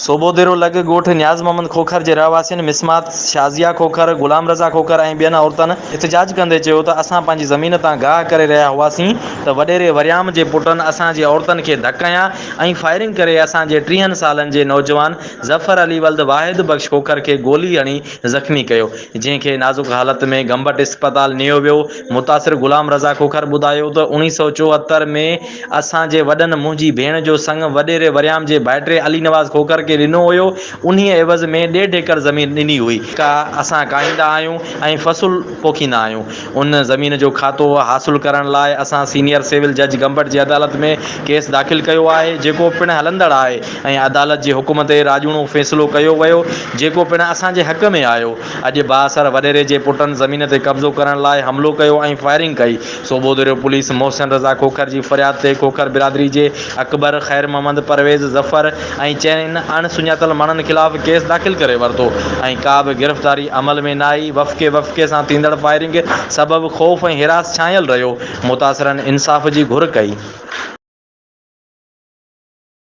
सोबोदेरो लॻ ॻोठ न्याज़ मोहम्मद खोखर जे रहवासियुनि मिसमात शाज़िया खोखर, गुलाम रज़ा खोखर ऐं ॿियनि औरतुनि एहतिजाज कंदे चयो त असां पंहिंजी ज़मीन तां गाह करे रहिया हुआसीं त वॾेरे वरियाम जे पुटनि असांजी औरतुनि खे धक कयां ऐं फायरिंग करे असांजे 30 सालनि जे नौजवान ज़फ़र अली वल्द वाहिद बख़्श खोखर खे गोली हणी ज़ख़्मी कयो, जंहिंखे नाज़ुक हालत में गंबट इस्पताल नियो वियो। मुतासिर गुलाम रज़ा खोखर ॿुधायो त 1974 में असांजे वॾनि मुंहिंजी भेण जो संग वॾेरे वरियाम जे भाइटे अली नवाज़ खोखर खे ॾिनो हुयो। उन्ही एवज़ में 1.5 एकड़ ज़मीन ॾिनी हुई। का असां काईंदा आहियूं ऐं फ़सुल पोखींदा आहियूं। उन ज़मीन जो खातो हासिलु करण लाइ असां सीनियर सिविल जज गंबट जी अदालत में केस दाख़िल कयो आहे, जेको पिणु हलंदड़ आहे ऐं अदालत जी हुकुम ते राजूणो फ़ैसिलो कयो वियो, जेको पिणु असांजे हक़ में आयो। अॼु बासर वॾेरे जे पुटनि ज़मीन ते कब्ज़ो करण लाइ हमिलो कयो ऐं फायरिंग कई। सोबोदेरो पुलिस मोहसिन रज़ा खोखर जी फ़रियाद ते खोखर बिरादरी जे अकबर, ख़ैर मोहम्मद, परवेज़, ज़फ़र ऐं चइनि अणसुञातल माण्हुनि ख़िलाफ़ केस दाख़िल करे वरितो ऐं का बि गिरफ़्तारी अमल में न आई। वफ़क़े सां थींदड़ फायरिंग सबबि ख़ौफ़ ऐं हिरास छांयल रहियो। मुतासिरनि इंसाफ़ जी घुर कई।